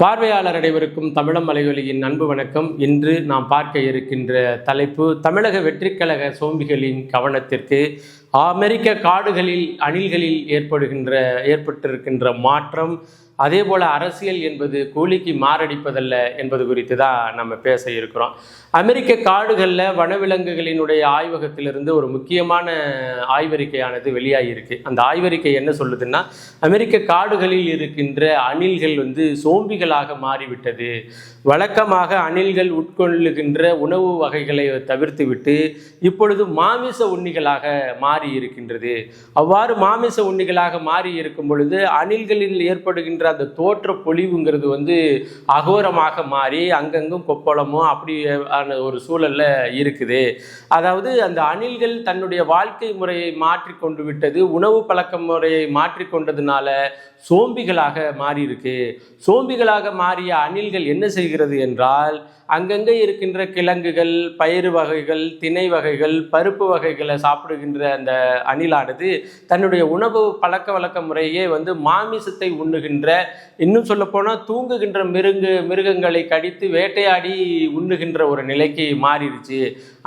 பார்வையாளர் அனைவருக்கும் தமிழம் மலையொலியின் அன்பு வணக்கம். இன்று நாம் பார்க்க இருக்கின்ற தலைப்பு தமிழக வெற்றிக்கழக சோம்பிகளின் கவனத்திற்கு அமெரிக்க காடுகளில் அணில்களில் ஏற்பட்டிருக்கின்ற மாற்றம், அதே போல் அரசியல் என்பது கூலிக்கு மாரடிப்பதல்ல என்பது குறித்து தான் நம்ம பேச இருக்கிறோம். அமெரிக்க காடுகளில் வனவிலங்குகளினுடைய ஆய்வகத்திலிருந்து ஒரு முக்கியமான ஆய்வறிக்கையானது வெளியாகியிருக்கு. அந்த ஆய்வறிக்கை என்ன சொல்லுதுன்னா, அமெரிக்க காடுகளில் இருக்கின்ற அணில்கள் சோம்பிகளாக மாறிவிட்டது. வழக்கமாக அணில்கள் உட்கொள்ளுகின்ற உணவு வகைகளை தவிர்த்துவிட்டு இப்பொழுது மாமிச உண்ணிகளாக மாறி இருக்கின்றது. அவ்வாறு மாமிச உண்ணிகளாக மாறி இருக்கும் பொழுது அணில்களில் ஏற்படுகின்ற அந்த தோற்ற பொலிவுங்கிறது அகோரமாக மாறி அங்கங்கும் கொப்பளமும் அப்படி ஒரு சூழல்ல இருக்குது. அதாவது அந்த அணில்கள் தன்னுடைய வாழ்க்கை முறையை மாற்றிக்கொண்டு விட்டது. உணவு பழக்க முறையை மாற்றிக்கொண்டதுனால சோம்பிகளாக மாறி இருக்கு. சோம்பிகளாக மாறிய அணில்கள் என்ன செய்கிறது என்றால், அங்கங்கே இருக்கின்ற கிழங்குகள், பயிறு வகைகள், திணை வகைகள், பருப்பு வகைகளை சாப்பிடுகின்ற அந்த அணிலானது தன்னுடைய உணவு பழக்க வழக்க முறையே மாமிசத்தை உண்ணுகின்ற, இன்னும் சொல்ல போனால் தூங்குகின்ற மிருகங்களை கடித்து வேட்டையாடி உண்ணுகின்ற ஒரு நிலைக்கு மாறிடுச்சு.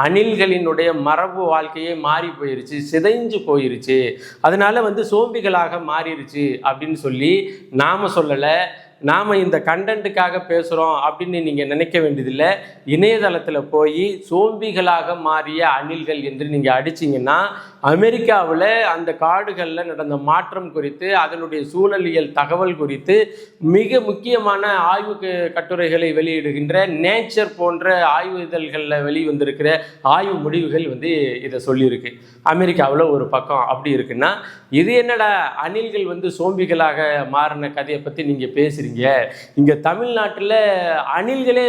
அணில்களினுடைய மரபு வாழ்க்கையே மாறி போயிருச்சு, சிதைஞ்சு போயிருச்சு. அதனால சோம்பிகளாக மாறிடுச்சு அப்படின்னு சொல்லி நாம சொல்லலை, நாம் இந்த கண்டென்ட்டுக்காக பேசுகிறோம் அப்படின்னு நீங்கள் நினைக்க வேண்டியதில்லை. இணையதளத்தில் போய் சோம்பிகளாக மாறிய அணில்கள் என்று நீங்கள் அடிச்சிங்கன்னா அமெரிக்காவில் அந்த காடுகளில் நடந்த மாற்றம் குறித்து, அதனுடைய சூழலியல் தகவல் குறித்து மிக முக்கியமான ஆய்வு கட்டுரைகளை வெளியிடுகின்ற நேச்சர் போன்ற ஆய்வு இதழ்களில் வெளிவந்திருக்கிற ஆய்வு முடிவுகள் இதை சொல்லியிருக்கு. அமெரிக்காவில் ஒரு பக்கம் அப்படி இருக்குன்னா, இது என்னடா அணில்கள் சோம்பிகளாக மாறின கதையை பற்றி நீங்கள் பேசுகிறீங்க, இங்கே தமிழ்நாட்டில் அணில்களே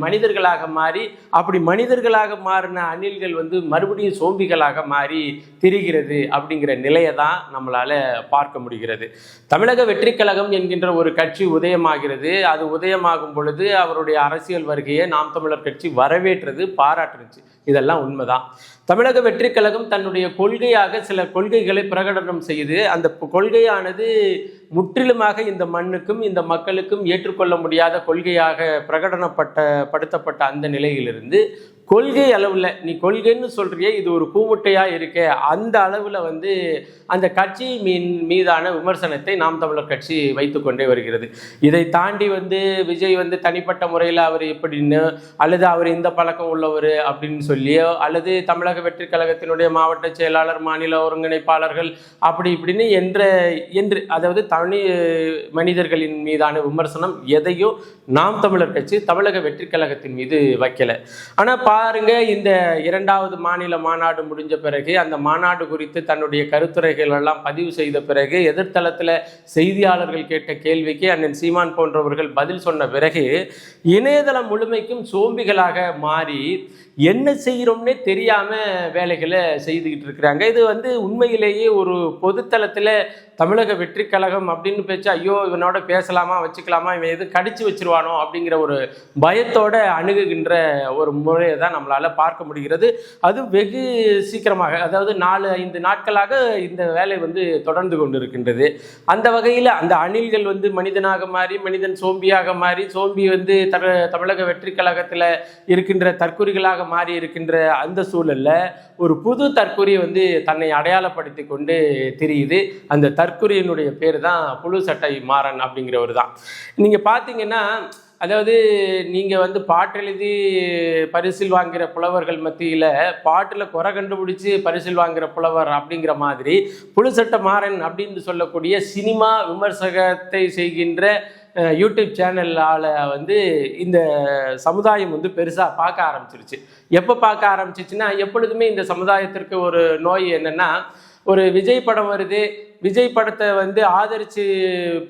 மனிதர்களாக மாறி, அப்படி மனிதர்களாக மாறின அணில்கள் மறுபடியும் சோம்பிகளாக மாறி திரிகிறது அப்படிங்கிற நிலையை தான் நம்மளால பார்க்க முடிகிறது. தமிழக வெற்றிக்கழகம் என்கின்ற ஒரு கட்சி உதயமாகிறது. அது உதயமாகும் பொழுது அவருடைய அரசியல் வருகையை நாம் தமிழர் கட்சி வரவேற்றது, பாராட்டுச்சு. இதெல்லாம் உண்மைதான். தமிழக வெற்றிக்கழகம் தன்னுடைய கொள்கையாக சில கொள்கைகளை பிரகடனம் செய்து, அந்த கொள்கையானது முற்றிலுமாக இந்த மண்ணுக்கும் இந்த மக்களுக்கும் ஏற்றுக்கொள்ள முடியாத கொள்கையாக படுத்தப்பட்ட அந்த நிலையிலிருந்து கொள்கை அளவில், நீ கொள்கைன்னு சொல்றியே, இது ஒரு பூமுட்டையாக இருக்க, அந்த அளவில் அந்த கட்சி மீதான விமர்சனத்தை நாம் தமிழர் கட்சி வைத்து கொண்டே வருகிறது. இதை தாண்டி விஜய் தனிப்பட்ட முறையில் அவர் எப்படின்னு, அல்லது அவர் இந்த பழக்கம் உள்ளவர் அப்படின்னு சொல்லியோ, அல்லது தமிழக வெற்றி கழகத்தினுடைய மாவட்ட செயலாளர், மாநில ஒருங்கிணைப்பாளர்கள் அப்படி இப்படின்னு என்று அதாவது தனி மனிதர்களின் மீதான விமர்சனம் எதையும் நாம் தமிழர் கட்சி தமிழக வெற்றி கழகத்தின் மீது வைக்கல. ஆனால் பாருங்க, இந்த 2வது மாநில மாநாடு முடிஞ்ச பிறகு, அந்த மாநாடு குறித்து தன்னுடைய கருத்துரைகள் எல்லாம் பதிவு செய்த பிறகு, எதிர்த்தளத்தில் செய்தியாளர்கள் கேட்ட கேள்விக்கு அண்ணன் சீமான் போன்றவர்கள் பதில் சொன்ன பிறகு, இணையதளம் முழுமைக்கும் சோம்பிகளாக மாறி என்ன செய்கிறோம்னே தெரியாம வேலைகளை செய்துக்கிட்டு இருக்கிறாங்க. இது உண்மையிலேயே ஒரு பொதுத்தளத்தில் தமிழக வெற்றி கழகம் அப்படின்னு பேச்சு, ஐயோ இவனோட பேசலாமா வச்சுக்கலாமா, இவன் எது கடிச்சு வச்சிருவானோ அப்படிங்கிற ஒரு பயத்தோட அணுகுகின்ற ஒரு முறையை தான் நம்மளால பார்க்க முடிகிறது. அது வெகு சீக்கிரமாக, அதாவது 4-5 நாட்களாக இந்த வேலை தொடர்ந்து கொண்டு இருக்கின்றது. அந்த வகையில் அந்த அணில்கள் மனிதனாக மாறி, மனிதன் சோம்பியாக மாறி, சோம்பி தமிழக வெற்றி கழகத்தில் இருக்கின்ற தற்குறிகளாக மாறி இருக்கின்ற அந்த சூழல்ல ஒரு புது தற்குறி தன்னை அடையாளப்படுத்தி கொண்டு தெரியுது. அந்த தற்குறியினுடைய பேர் தான் புழு சட்டை மாறன் அப்படிங்கிறவர் தான். நீங்க பார்த்தீங்கன்னா, அதாவது நீங்கள் பாட்டெழுதி பரிசில் வாங்குகிற புலவர்கள் மத்தியில் பாட்டில் குறை கண்டுபிடிச்சி பரிசில் வாங்குகிற புலவர் அப்படிங்கிற மாதிரி புழுசட்ட மாறன் அப்படின்னு சொல்லக்கூடிய சினிமா விமர்சகத்தை செய்கின்ற யூடியூப் சேனலால் இந்த சமுதாயம் பெருசாக பார்க்க ஆரம்பிச்சிருச்சு. எப்போ பார்க்க ஆரம்பிச்சிச்சுன்னா, எப்பொழுதுமே இந்த சமுதாயத்திற்கு ஒரு நோய் என்னென்னா, ஒரு விஜய் படம் வருது, விஜய் படத்தை ஆதரித்து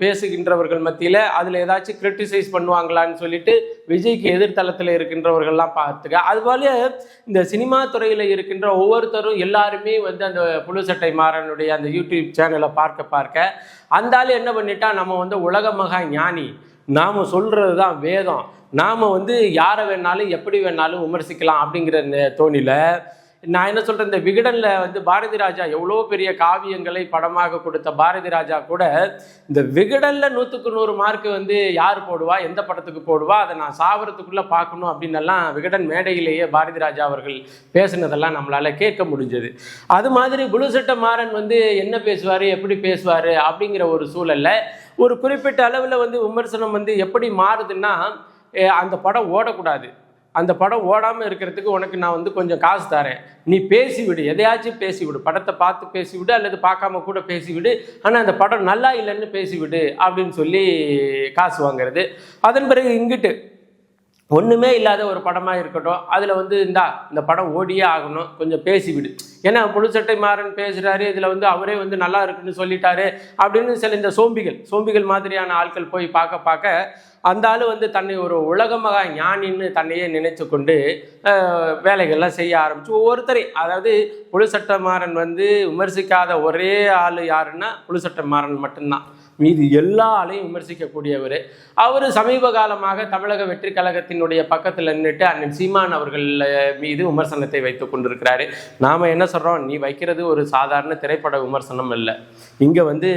பேசுகின்றவர்கள் மத்தியில் அதில் ஏதாச்சும் கிரிட்டிசைஸ் பண்ணுவாங்களான்னு சொல்லிட்டு விஜய்க்கு எதிர்த்தளத்தில் இருக்கின்றவர்கள்லாம் பார்த்துக்க. அதுபோல இந்த சினிமா துறையில் இருக்கின்ற ஒவ்வொருத்தரும் எல்லாருமே அந்த புழு சட்டை மாறனுடைய அந்த யூடியூப் சேனலை பார்க்க அந்த ஆள் என்ன பண்ணிட்டா, நம்ம உலக மகா ஞானி, நாம் சொல்கிறது தான் வேதம், நாம் யாரை வேணாலும் எப்படி வேணாலும் விமர்சிக்கலாம் அப்படிங்கிற தோணியில் நான் என்ன சொல்கிறேன், இந்த விகடனில் வந்து பாரதி ராஜா எவ்வளோ பெரிய காவியங்களை படமாக கொடுத்த பாரதி ராஜா கூட இந்த விகடனில் 100க்கு 100 மார்க் வந்து யார் போடுவா, எந்த படத்துக்கு போடுவா, அதை நான் சாவரத்துக்குள்ளே பார்க்கணும் அப்படின்னெல்லாம் விகடன் மேடையிலேயே பாரதி ராஜா அவர்கள் பேசுனதெல்லாம் நம்மளால் கேட்க முடிஞ்சது. அது மாதிரி புளு சட்டை மாறன் வந்து என்ன பேசுவார், எப்படி பேசுவார் அப்படிங்கிற ஒரு சூழலில் ஒரு குறிப்பிட்ட அளவில் வந்து விமர்சனம் வந்து எப்படி மாறுதுன்னா, அந்த படம் ஓடக்கூடாது, அந்த படம் ஓடாமல் இருக்கிறதுக்கு உனக்கு நான் வந்து கொஞ்சம் காசு தரேன், நீ பேசிவிடு, எதையாச்சும் பேசிவிடு, படத்தை பார்த்து பேசிவிடு அல்லது பார்க்காம கூட பேசிவிடு, ஆனால் அந்த படம் நல்லா இல்லைன்னு பேசிவிடு அப்படின்னு சொல்லி காசு வாங்கிறது. அதன் பிறகு இங்கிட்டு ஒன்றுமே இல்லாத ஒரு படமாக இருக்கட்டும், அதில் வந்து இந்த படம் ஓடியே ஆகணும், கொஞ்சம் பேசிவிடு, ஏன்னா புளு சட்டை மாறன் பேசுகிறாரு, இதில் வந்து அவரே வந்து நல்லா இருக்குன்னு சொல்லிட்டாரு அப்படின்னு சில இந்த சோம்பிகள் மாதிரியான ஆட்கள் போய் பார்க்க அந்த ஆள் வந்து தன்னை ஒரு உலகமகா ஞானின்னு தன்னையே நினைத்து கொண்டு வேலைகள்லாம் செய்ய ஆரம்பிச்சு ஒவ்வொருத்தரை, அதாவது புளு சட்டை மாறன் வந்து விமர்சிக்காத ஒரே ஆள் யாருன்னா புளு சட்டை மாறன் மட்டும்தான். மீது எல்லா ஆளையும் விமர்சிக்கக்கூடியவர். அவர் சமீப காலமாக தமிழக வெற்றி கழகத்தினுடைய பக்கத்தில் நின்றுட்டு அண்ணன் சீமான் அவர்கள் மீது விமர்சனத்தை வைத்து கொண்டிருக்கிறாரு. நாம் என்ன சொல்கிறோம், நீ வைக்கிறது ஒரு சாதாரண திரைப்பட விமர்சனம் இல்லை, இங்கே வந்து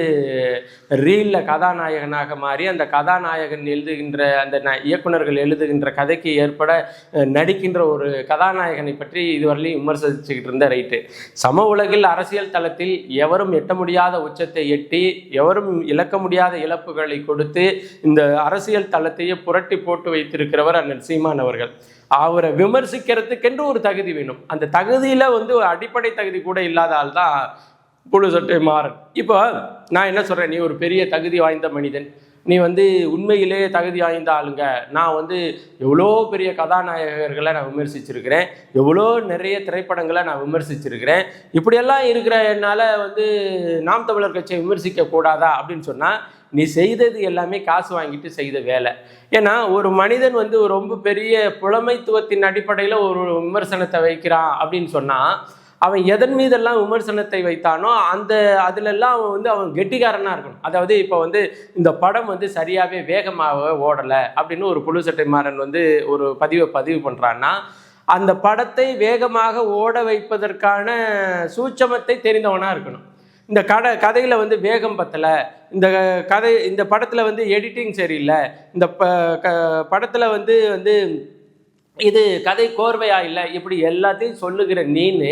ரீலில் கதாநாயகனாக மாறி அந்த கதாநாயகன் எழுதுகின்ற அந்த இயக்குநர்கள் எழுதுகின்ற கதைக்கு ஏற்பட நடிக்கின்ற ஒரு கதாநாயகனை பற்றி இதுவரையிலும் விமர்சிச்சுக்கிட்டு இருந்த ரைட்டு. சம உலகில் அரசியல் தளத்தில் எவரும் எட்ட முடியாத உச்சத்தை எட்டி எவரும் இழக்க முடியாத இழப்புகளை கொடுத்து இந்த அரசியல் தளத்தையே புரட்டி போட்டு வைத்திருக்கிறவர் அண்ணன் சீமான் அவர்கள். அவரை விமர்சிக்கிறதுக்கென்று ஒரு தகுதி வேணும். அந்த தகுதியில வந்து ஒரு அடிப்படை தகுதி கூட இல்லாத ஆள் தான் புளு சட்டை மாறன். இப்போ நான் என்ன சொல்றேன், நீ ஒரு பெரிய தகுதி வாய்ந்த மனிதன், நீ வந்து உண்மையிலே தகுதி வாய்ந்த ஆளுங்க, நான் வந்து எவ்வளோ பெரிய கதாநாயகர்களை நான் விமர்சிச்சிருக்கிறேன், எவ்வளோ நிறைய திரைப்படங்களை நான் விமர்சிச்சிருக்கிறேன், இப்படியெல்லாம் இருக்கிற என்னால் வந்து நாம் தமிழர் கட்சியை விமர்சிக்க கூடாதா அப்படின்னு சொன்னால், நீ செய்தது எல்லாமே காசு வாங்கிட்டு செய்த வேலை. ஏன்னா ஒரு மனிதன் வந்து ரொம்ப பெரிய புலமைத்துவத்தின் அடிப்படையில் ஒரு விமர்சனத்தை வைக்கிறான் அப்படின்னு சொன்னால், அவன் எதன் மீதெல்லாம் விமர்சனத்தை வைத்தானோ அதிலெல்லாம் அவன் வந்து அவன் கெட்டிக்காரனாக இருக்கணும். அதாவது இப்போ வந்து இந்த படம் வந்து சரியாகவே வேகமாக ஓடலை அப்படின்னு ஒரு புளு சட்டை மாறன் வந்து ஒரு பதிவு பண்ணுறான்னா, அந்த படத்தை வேகமாக ஓட வைப்பதற்கான சூட்சமத்தை தெரிந்தவனாக இருக்கணும். இந்த கதையில் வந்து வேகம் பத்தலை, இந்த படத்தில் வந்து எடிட்டிங் சரியில்லை, இந்த படத்தில் வந்து இது கதை கோர்வையா இல்லை, இப்படி எல்லாத்தையும் சொல்லுகிற நீனு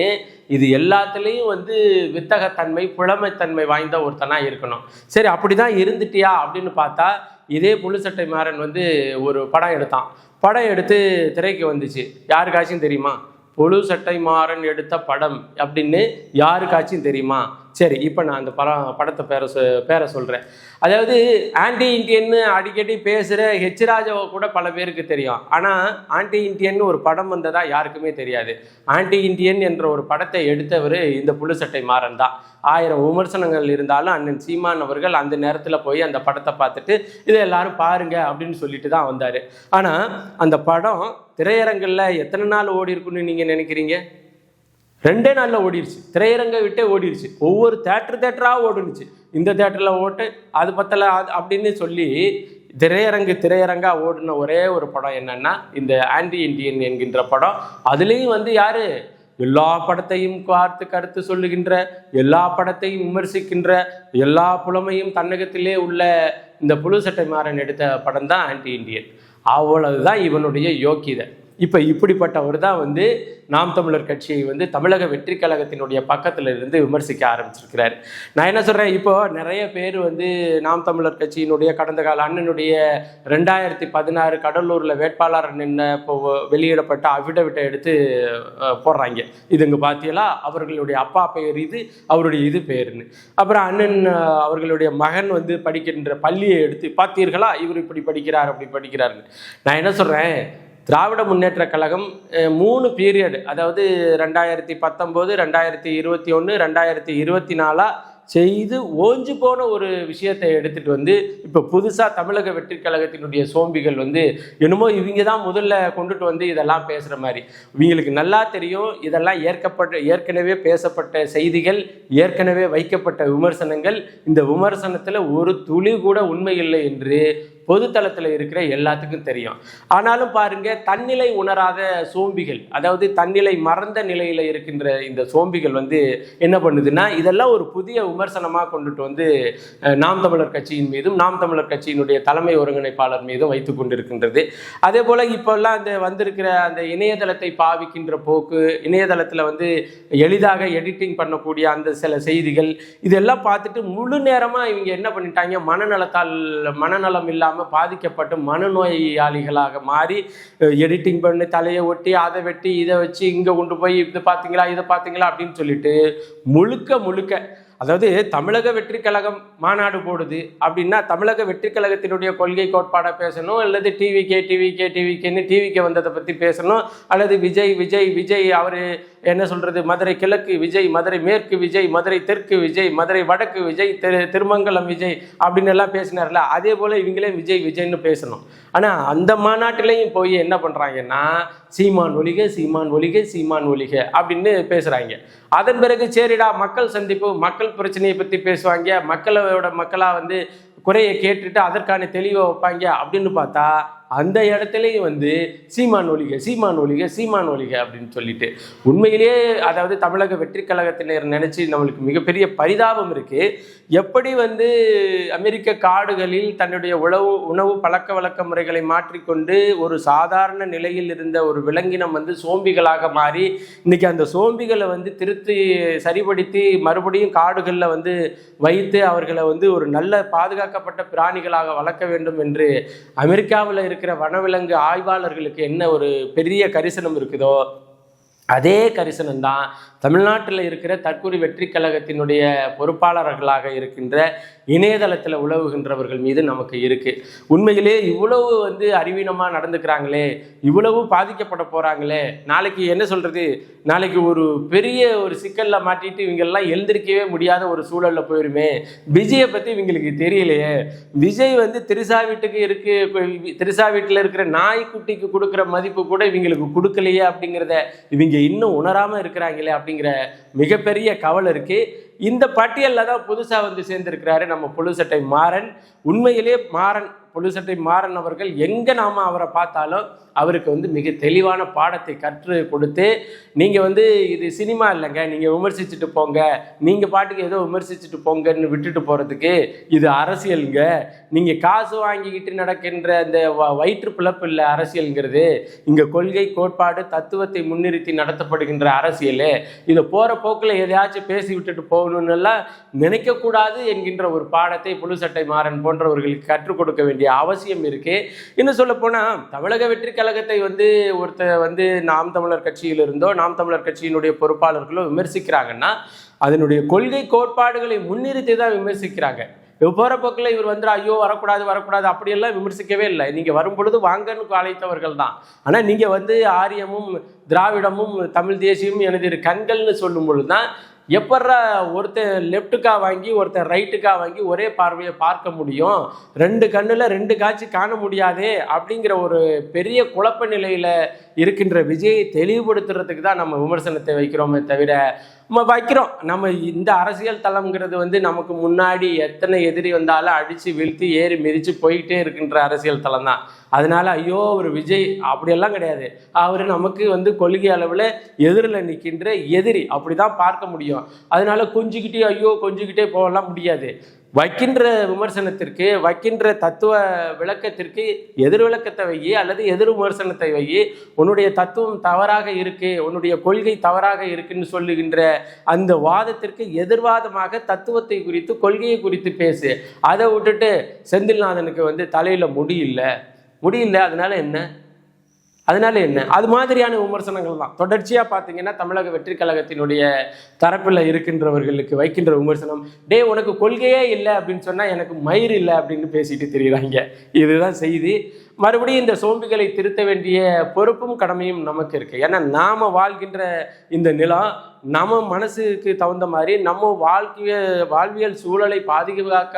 இது எல்லாத்துலேயும் வந்து வித்தகத்தன்மை புலமைத்தன்மை வாய்ந்த ஒருத்தனாக இருக்கணும். சரி, அப்படி தான் இருந்துட்டியா அப்படின்னு பார்த்தா, இதே புளு சட்டை மாறன் வந்து ஒரு படம் எடுத்து திரைக்கு வந்துச்சு. யாருக்காச்சும் தெரியுமா புளு சட்டை மாறன் எடுத்த படம் அப்படின்னு யாருக்காச்சும் தெரியுமா? சரி, இப்போ நான் அந்த படத்தை பேரை சொல்கிறேன். அதாவது ஆன்டி இண்டியன்னு அடிக்கடி பேசுகிற ஹெச் ராஜாவை கூட பல பேருக்கு தெரியும். ஆனால் ஆன்டி இண்டியன் ஒரு படம் வந்ததா யாருக்குமே தெரியாது. ஆன்டி இண்டியன் என்ற ஒரு படத்தை எடுத்தவர் இந்த புளு சட்டை மாறன் தான். 1000 விமர்சனங்கள் இருந்தாலும் அண்ணன் சீமான் அவர்கள் அந்த நேரத்தில் போய் அந்த படத்தை பார்த்துட்டு இதை எல்லாரும் பாருங்க அப்படின்னு சொல்லிட்டு தான் வந்தார். ஆனால் அந்த படம் திரையரங்கில் எத்தனை நாள் ஓடி இருக்குன்னு நீங்கள் நினைக்கிறீங்க? 2 நாளில் ஓடிடுச்சு. திரையரங்கை விட்டே ஓடிடுச்சு. ஒவ்வொரு தேட்டராக ஓடுனுச்சு. இந்த தேட்டரில் ஓட்டு அது பத்தலை அப்படின்னு சொல்லி திரையரங்கா ஓடின ஒரே ஒரு படம் என்னன்னா இந்த ஆன்டி இண்டியன் என்கின்ற படம். அதுலேயும் வந்து யாரு எல்லா படத்தையும் பார்த்து கருத்து சொல்லுகின்ற, எல்லா படத்தையும் விமர்சிக்கின்ற, எல்லா புலமையும் தன்னகத்திலே உள்ள இந்த புளு சட்டை மாறன் எடுத்த படம் தான் ஆன்டி இண்டியன். அவ்வளவுதான் இவனுடைய யோக்கியதை. இப்போ இப்படிப்பட்டவர் தான் வந்து நாம் தமிழர் கட்சியை வந்து தமிழக வெற்றி கழகத்தினுடைய பக்கத்தில் இருந்து விமர்சிக்க ஆரம்பிச்சிருக்கிறார். நான் என்ன சொல்கிறேன், இப்போது நிறைய பேர் வந்து நாம் தமிழர் கட்சியினுடைய கடந்த கால அண்ணனுடைய 2016 கடலூரில் வேட்பாளர் நின்ன இப்போ வெளியிடப்பட்ட அஃபிடவிட்டை எடுத்து போடுறாங்க. இதுங்க பார்த்தீங்களா, அவர்களுடைய அப்பா பெயர் இது, அவருடைய இது பேருன்னு. அப்புறம் அண்ணன் அவர்களுடைய மகன் வந்து படிக்கின்ற பள்ளியை எடுத்து பார்த்தீர்களா, இவர் இப்படி படிக்கிறார் அப்படி படிக்கிறாருன்னு. நான் என்ன சொல்கிறேன், திராவிட முன்னேற்ற கழகம் 3 பீரியட், அதாவது 2019, 2021, 2024 செய்து ஓஞ்சு போன ஒரு விஷயத்தை எடுத்துகிட்டு வந்து இப்போ புதுசாக தமிழக வெற்றி கழகத்தினுடைய சோம்பிகள் வந்து என்னமோ இவங்க தான் முதல்ல கொண்டுட்டு வந்து இதெல்லாம் பேசுகிற மாதிரி. இவங்களுக்கு நல்லா தெரியும் இதெல்லாம் ஏற்கனவே பேசப்பட்ட செய்திகள், ஏற்கனவே வைக்கப்பட்ட விமர்சனங்கள், இந்த விமர்சனத்தில் ஒரு துளி கூட உண்மை இல்லை என்று பொதுத்தளத்தில் இருக்கிற எல்லாத்துக்கும் தெரியும். ஆனாலும் பாருங்க, தன்னிலை உணராத சோம்பிகள், அதாவது தன்னிலை மறந்த நிலையில் இருக்கின்ற இந்த சோம்பிகள் வந்து என்ன பண்ணுதுன்னா, இதெல்லாம் ஒரு புதிய விமர்சனமாக கொண்டுட்டு வந்து நாம் தமிழர் கட்சியின் மீதும் நாம் தமிழர் கட்சியினுடைய தலைமை ஒருங்கிணைப்பாளர் மீதும் வைத்துக் கொண்டிருக்கின்றது. அதே போல் இப்போல்லாம் அந்த வந்திருக்கிற அந்த இணையதளத்தை பாவிக்கின்ற போக்கு, இணையதளத்தில் வந்து எளிதாக எடிட்டிங் பண்ணக்கூடிய அந்த சில செய்திகள், இதெல்லாம் பார்த்துட்டு முழு நேரமாக இவங்க என்ன பண்ணிட்டாங்க, மனநலம் இல்லாமல் பாதிக்கப்பட்டு மனநோயாளிகளாக மாறி எடிட்டிங் பண்ணி தலையை ஒட்டி அதை வெட்டி இதை வச்சு இங்கே கொண்டு போய் இது பார்த்தீங்களா இதை பார்த்தீங்களா அப்படின்னு சொல்லிட்டு முழுக்க அதாவது தமிழக வெற்றி கழகம் மாநாடு போடுது அப்படின்னா தமிழக வெற்றி கழகத்தினுடைய கொள்கை கோட்பாடை பேசணும், அல்லது டிவிக்கேன்னு டிவிக்கு வந்ததை பற்றி பேசணும், அல்லது விஜய் அவர் என்ன சொல்கிறது, மதுரை கிழக்கு விஜய், மதுரை மேற்கு விஜய், மதுரை தெற்கு விஜய், மதுரை வடக்கு விஜய், திருமங்கலம் விஜய் அப்படின்னு எல்லாம் பேசினார்ல, அதே போல் இவங்களே விஜய்னு பேசணும். ஆனால் அந்த மாநாட்டிலையும் போய் என்ன பண்ணுறாங்கன்னா, சீமான் ஒழிக அப்படின்னு பேசுகிறாங்க. அதன் பிறகு சரிடா மக்கள் சந்திப்பு, மக்கள் பிரச்சனையை பற்றி பேசுவாங்க, மக்களாக வந்து குறையை கேட்டுட்டு அதற்கான தெளிவை வைப்பாங்க அப்படின்னு பார்த்தா அந்த இடத்துலையும் வந்து சீமான் ஒழிக அப்படின்னு சொல்லிட்டு, உண்மையிலேயே அதாவது தமிழக வெற்றி கழகத்தினர் நினைச்சு நம்மளுக்கு மிகப்பெரிய பரிதாபம் இருக்கு. எப்படி வந்து அமெரிக்க காடுகளில் தன்னுடைய உணவு பழக்க வழக்க முறைகளை மாற்றிக்கொண்டு ஒரு சாதாரண நிலையில் இருந்த ஒரு விலங்கினம் வந்து சோம்பிகளாக மாறி இன்னைக்கு அந்த சோம்பிகளை வந்து சரிபடுத்தி மறுபடியும் காடுகளில் வந்து வைத்து அவர்களை வந்து ஒரு நல்ல பாதுகாக்கப்பட்ட பிராணிகளாக வளர்க்க வேண்டும் என்று அமெரிக்காவில் இருக்கிற வனவிலங்கு ஆய்வாளர்களுக்கு என்ன ஒரு பெரிய கரிசனம் இருக்குதோ, அதே கரிசனம் தான் தமிழ்நாட்டில் இருக்கிற தற்கூரி வெற்றி கழகத்தினுடைய பொறுப்பாளர்களாக இருக்கின்ற இணையதளத்தில் உலவுகின்றவர்கள் மீது நமக்கு இருக்குது. உண்மையிலே இவ்வளவு வந்து அறிவீனமாக நடந்துக்கிறாங்களே, இவ்வளவு பாதிக்கப்பட போகிறாங்களே, நாளைக்கு என்ன சொல்கிறது, நாளைக்கு ஒரு பெரிய ஒரு சிக்கலில் மாட்டிட்டு இவங்கெல்லாம் எழுந்திருக்கவே முடியாத ஒரு சூழலில் போயிருமே. விஜயை பற்றி இவங்களுக்கு தெரியலையே, விஜய் வந்து திரிசா வீட்டில் இருக்கிற நாய்க்குட்டிக்கு கொடுக்குற மதிப்பு கூட இவங்களுக்கு கொடுக்கலையே அப்படிங்கிறத இவங்க இன்னும் உணராமல் இருக்கிறாங்களே அப்படிங்கிற மிகப்பெரிய கவலை இருக்குது. இந்த பட்டியலில் தான் புதுசாக வந்து சேர்ந்திருக்கிறாரு நம்ம புழுசட்டை மாறன். உண்மையிலே புழுசட்டை மாறன் அவர்கள் எங்கே நாம் அவரை பார்த்தாலும் அவருக்கு வந்து மிக தெளிவான பாடத்தை கற்று கொடுத்து, நீங்கள் வந்து இது சினிமா இல்லைங்க, நீங்கள் விமர்சிச்சுட்டு போங்க, நீங்கள் பாட்டுக்கு ஏதோ விமர்சிச்சுட்டு போங்கன்னு விட்டுட்டு போகிறதுக்கு இது அரசியலுங்க, நீங்கள் காசு வாங்கிக்கிட்டு நடக்கின்ற இந்த வயிற்று பிளப்பு இல்லை அரசியலுங்கிறது, இங்கே கொள்கை கோட்பாடு தத்துவத்தை முன்னிறுத்தி நடத்தப்படுகின்ற அரசியல், இதை போகிற போக்கில் எதையாச்சும் பேசி விட்டுட்டு போகணுன்னு எல்லாம் நினைக்கக்கூடாது என்கின்ற ஒரு பாடத்தை புழுசட்டை மாறன் போன்றவர்களுக்கு கற்றுக் கொடுக்க வேண்டிய அவசியம் இருக்கு. இன்னும் சொல்ல போனால் தமிழக வெற்றி கழகத்தை வந்து ஒருத்தர் வந்து நாம் தமிழர் கட்சியிலிருந்தோ நாம் தமிழர் கட்சியினுடைய பொறுப்பாளர்களோ விமர்சிக்கிறாங்கன்னா அதனுடைய கொள்கை கோட்பாடுகளை முன்னிறுத்தி தான் விமர்சிக்கிறாங்க. போகிற போக்கில் இவர் வந்து ஐயோ வரக்கூடாது அப்படியெல்லாம் விமர்சிக்கவே இல்லை. நீங்கள் வரும் பொழுது வாங்கன்னு அழைத்தவர்கள் தான். ஆனால் நீங்கள் வந்து ஆரியமும் திராவிடமும் தமிழ் தேசியமும் எனது கண்கள்னு சொல்லும் பொழுது தான் எப்பட்றா ஒருத்தர் லெஃப்ட்டுக்காக வாங்கி ஒருத்தர் ரைட்டுக்காக வாங்கி ஒரே பார்வையை பார்க்க முடியும், ரெண்டு கண்ணில் ரெண்டு காட்சி காண முடியாதே அப்படிங்கிற ஒரு பெரிய குழப்ப நிலையில் இருக்கின்ற விஜயை தெளிவுபடுத்துறதுக்கு தான் நம்ம விமர்சனத்தை வைக்கிறோமே தவிர நம்ம இந்த அரசியல் தளம்ங்கிறது வந்து நமக்கு முன்னாடி எத்தனை எதிரி வந்தாலும் அடித்து வீழ்த்தி ஏறி மிதித்து போயிட்டே இருக்கின்ற அரசியல் தளம் தான். அதனால ஐயோ ஒரு விஜய் அப்படியெல்லாம் கிடையாது, அவர் நமக்கு வந்து கொள்கை அளவில் எதிரில் நிற்கின்ற எதிரி அப்படிதான் பார்க்க முடியும். அதனால கொஞ்சிக்கிட்டே போகலாம் முடியாது. வைக்கின்ற விமர்சனத்திற்கு வைக்கின்ற தத்துவ விளக்கத்திற்கு எதிர் விளக்கத்தை வையி அல்லது எதிர் விமர்சனத்தை வையி, உன்னுடைய தத்துவம் தவறாக இருக்கு, உன்னுடைய கொள்கை தவறாக இருக்குன்னு சொல்லுகின்ற அந்த வாதத்திற்கு எதிர்வாதமாக தத்துவத்தை குறித்து கொள்கையை குறித்து பேசு. அதை விட்டுட்டு செந்தில்நாதனுக்கு வந்து தலையில முடியல அதனால என்ன அது மாதிரியான விமர்சனங்கள் தான் தொடர்ச்சியாக பார்த்தீங்கன்னா தமிழக வெற்றி கழகத்தினுடைய தரப்பில் இருக்கின்றவர்களுக்கு வைக்கின்ற விமர்சனம், உனக்கு கொள்கையே இல்லை அப்படின்னு சொன்னால் எனக்கு மயிர் இல்லை அப்படின்னு பேசிட்டு தெரியுறாங்க. இதுதான் செய்தி. மறுபடியும் இந்த சோம்பிகளை திருத்த வேண்டிய பொறுப்பும் கடமையும் நமக்கு இருக்கு. ஏன்னா நாம வாழ்கின்ற இந்த நிலம் நம்ம மனசுக்கு தகுந்த மாதிரி நம்ம வாழ்வியல் சூழலை பாதுகாக்க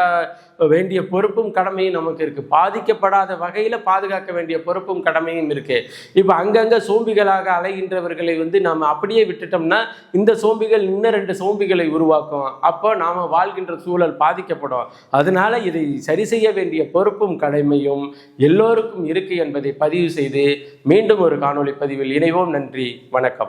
வேண்டிய பொறுப்பும் கடமையும் நமக்கு இருக்கு. பாதிக்கப்படாத வகையில பாதுகாக்க வேண்டிய பொறுப்பும் கடமையும் இருக்கு. இப்போ அங்கங்க சோம்பிகளாக அலைகின்றவர்களை நம்ம அப்படியே விட்டுட்டோம்னா இந்த சோம்பிகள் இன்னும் 2 சோம்பிகளை உருவாக்கும். அப்போ நாம வாழ்கின்ற சூழல் பாதிக்கப்படும். அதனால இதை சரி செய்ய வேண்டிய பொறுப்பும் கடமையும் எல்லோருக்கும் இருக்கு என்பதை பதிவு செய்து மீண்டும் ஒரு காணொளி பதிவில் இணைவோம். நன்றி, வணக்கம்.